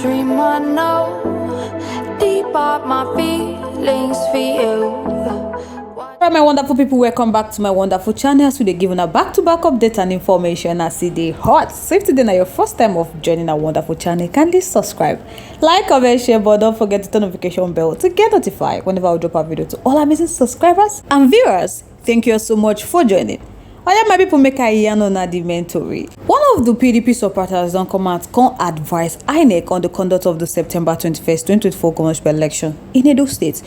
dream I know, deep up my feelings for you. Alright, my wonderful people, welcome back to my wonderful channel. So they're giving a back-to-back update and information as they hot. So if today is your first time of joining our wonderful channel, kindly subscribe, like, comment, share, but don't forget to turn notification bell to get notified whenever I drop a video. To all amazing subscribers and viewers, thank you so much for joining. Oya, my people, make a yarn on the mentory. One of the PDP supporters don't come out, can't advise Inec on the conduct of the September 21st, 2024 governorship election in Edo State.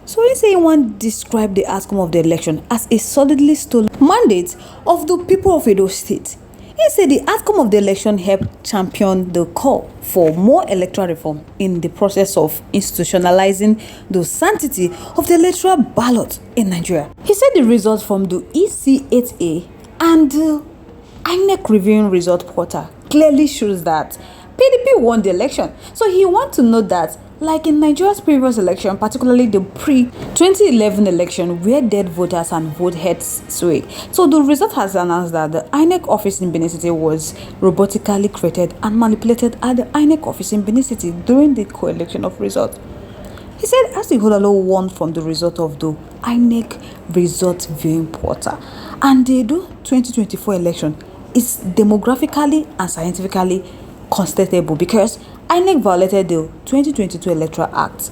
So he say he want to describe the outcome of the election as a solidly stolen mandate of the people of Edo State. He said the outcome of the election helped champion the call for more electoral reform in the process of institutionalizing the sanctity of the electoral ballot in Nigeria. He said the results from the EC8A and the Inec reviewing result portal clearly shows that PDP won the election. So he wants to note that, like in Nigeria's previous election, particularly the pre-2011 election where dead voters and vote heads swayed. So the result has announced that the Inec office in Benin City was robotically created and manipulated at the Inec office in Benin City during the co-election of results. He said Asi Hodalo won from the result of the Inec result viewing portal, and the 2024 election is demographically and scientifically constatable because Inec violated the 2022 Electoral Act. So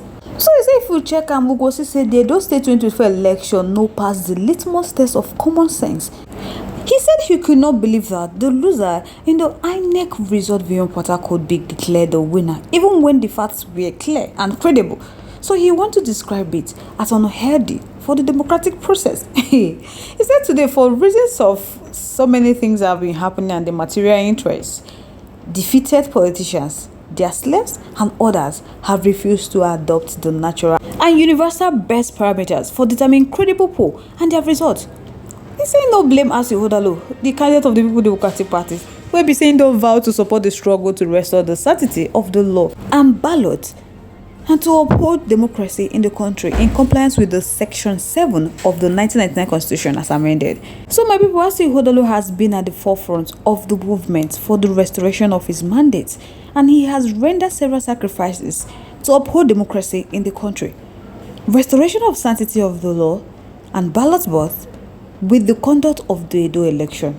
he say if you check and go see say the Edo State 2024 election no pass the litmus test of common sense. He said he could not believe that the loser in the Inec result viewing portal could be declared the winner, even when the facts were clear and credible. So he want to describe it as unhealthy for the democratic process. He said today, for reasons of so many things that have been happening and the material interests, defeated politicians, their slaves and others have refused to adopt the natural and universal best parameters for determining credible poll and their results. He say no blame Asi Hodalo, the candidate of the People Democratic Party, will be saying don't vow to support the struggle to restore the sanctity of the law and ballot and to uphold democracy in the country in compliance with the Section 7 of the 1999 Constitution as amended. So my people, Asi Hodalo has been at the forefront of the movement for the restoration of his mandate, and he has rendered several sacrifices to uphold democracy in the country. Restoration of sanctity of the law and ballot both with the conduct of the Edo election.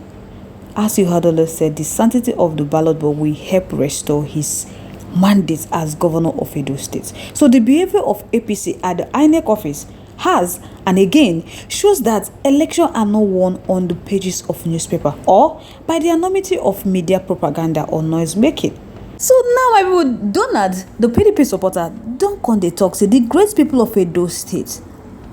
Asi Hodalo said the sanctity of the ballot board will help restore his mandate as governor of Edo State. So the behavior of APC at the Inec office has and again shows that elections are not won on the pages of newspaper or by the anonymity of media propaganda or noise making. So now my people, Donald, the PDP supporter, don't come dey talk say the great people of Edo State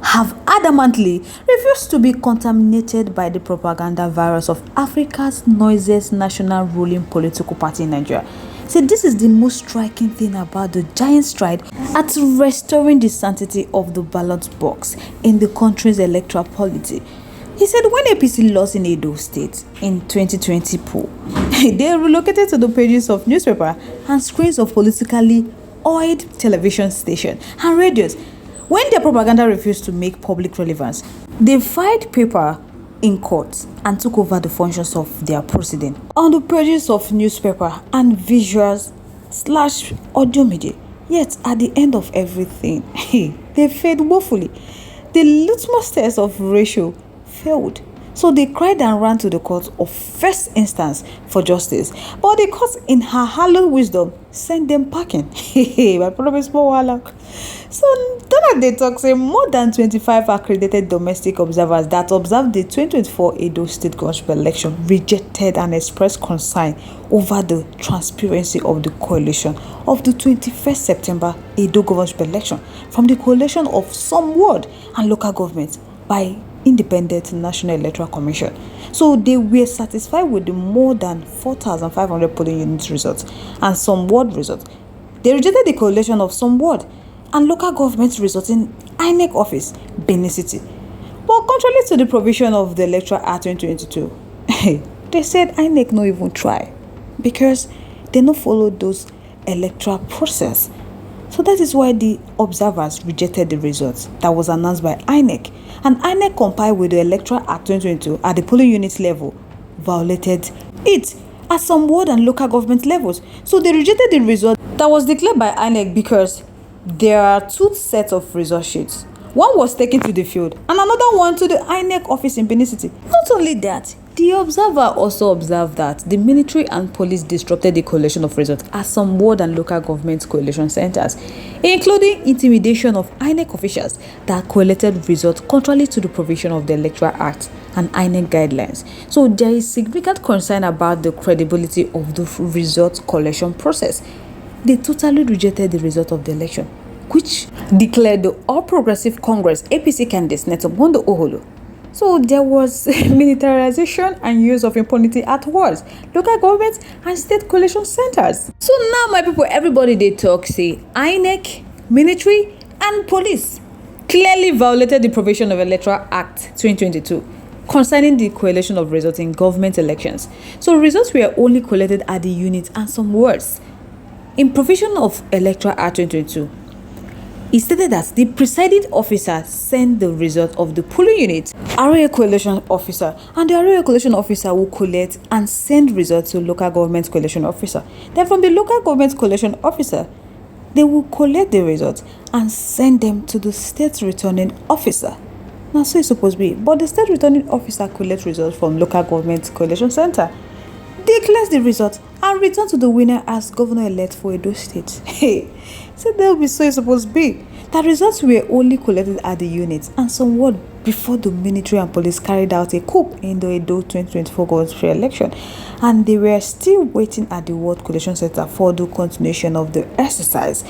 have adamantly refused to be contaminated by the propaganda virus of Africa's noisiest national ruling political party in Nigeria. So this is the most striking thing about the giant stride at restoring the sanctity of the ballot box in the country's electoral polity. He said when APC lost in Edo State in 2020 poll, they relocated to the pages of newspaper and screens of politically oiled television stations and radios. When their propaganda refused to make public relevance, they filed paper in court and took over the functions of their proceeding on the pages of newspaper and visuals / audio media. Yet at the end of everything, they failed woefully. The litmus test of ratio failed. So they cried and ran to the court of first instance for justice. But the court, in her hallowed wisdom, sent them packing. My problem is more wahala. So Donald dey talk say more than 25 accredited domestic observers that observed the 2024 Edo State governorship election rejected and expressed concern over the transparency of the coalition of the 21st September Edo governorship election from the coalition of some ward and local governments by Independent National Electoral Commission. So they were satisfied with the more than 4,500 polling unit results and some ward results. They rejected the coalition of some ward and local government results in Inec office, Benin City. But contrary to the provision of the Electoral Act 2022, they said Inec no even try because they no follow those electoral process. So that is why the observers rejected the results that was announced by Inec. And Inec complied with the Electoral Act 2022 at the polling unit level, violated it at some ward and local government levels. So they rejected the result that was declared by Inec because there are two sets of result sheets. One was taken to the field and another one to the Inec office in Benin City. Not only that, the observer also observed that the military and police disrupted the collation of results at some ward and local government collation centers, including intimidation of Inec officials that collated results contrary to the provision of the Electoral Act and Inec guidelines. So there is significant concern about the credibility of the result collection process. They totally rejected the result of the election, which declared the All Progressive Congress APC candidate Senator Mondo Oholo. So there was militarization and use of impunity at wards, local governments and state collation centers. So now my people, everybody they talk say Inec, military and police clearly violated the provision of Electoral Act 2022 concerning the collation of results in government elections. So results were only collected at the unit and some wards. In provision of Electoral Act 2022, it stated that the presiding officer sent the result of the polling unit, area coalition officer, and the area coalition officer will collect and send results to local government coalition officer. Then from the local government coalition officer, they will collect the results and send them to the state returning officer. Now, so it's supposed to be, but the state returning officer collects results from local government coalition center, declares the results, and return to the winner as governor-elect for Edo State. Hey, so that will be so it's supposed to be. The results were only collected at the units and somewhat before the military and police carried out a coup in the Edo 2024 government election, and they were still waiting at the World Collation Center for the continuation of the exercise.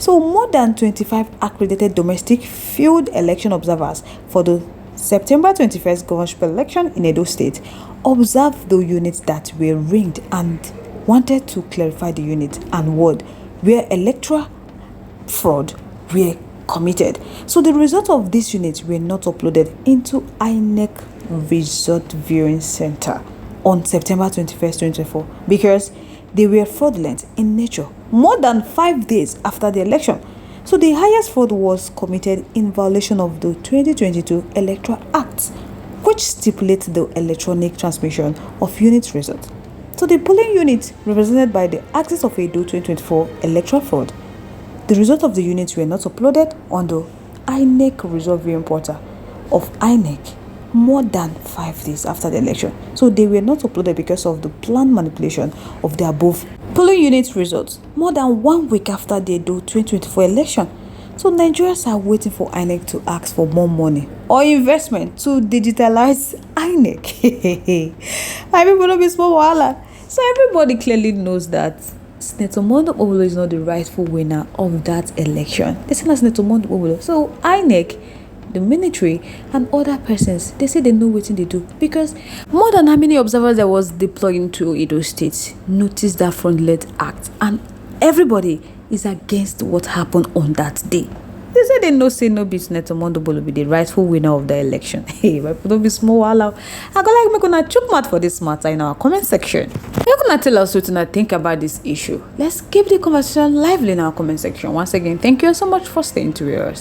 So more than 25 accredited domestic field election observers for the September 21st governorship election in Edo State observed the units that were ringed and wanted to clarify the unit and ward where electoral fraud were committed. So the result of these units were not uploaded into Inec Result Viewing Center on September 21st, 2024 because they were fraudulent in nature more than 5 days after the election. So the highest fraud was committed in violation of the 2022 Electoral Act, which stipulates the electronic transmission of unit results. So the polling unit represented by the axis of Edo 2024 electoral fraud, the result of the units were not uploaded on the Inec Result Viewing Portal of Inec more than 5 days after the election. So they were not uploaded because of the planned manipulation of the above polling unit results more than 1 week after the Edo 2024 election. So Nigerians are waiting for Inec to ask for more money or investment to digitalize Inec. I people don't be small wahala. So everybody clearly knows that Senator Mondo Oholo is not the rightful winner of that election. They say Senator Mondo Oholo. So Inec, the military and other persons, they say they know what they do because more than how many observers there was deployed into Edo State noticed that fraudulent act, and everybody is against what happened on that day. They say they know say no be Senator Mondo Oholo be the rightful winner of the election. Hey, but don't be small while I go like me gonna chook mouth for this matter in our comment section. You're gonna tell us what you think about this issue. Let's keep the conversation lively in our comment section. Once again, thank you so much for staying to Rious.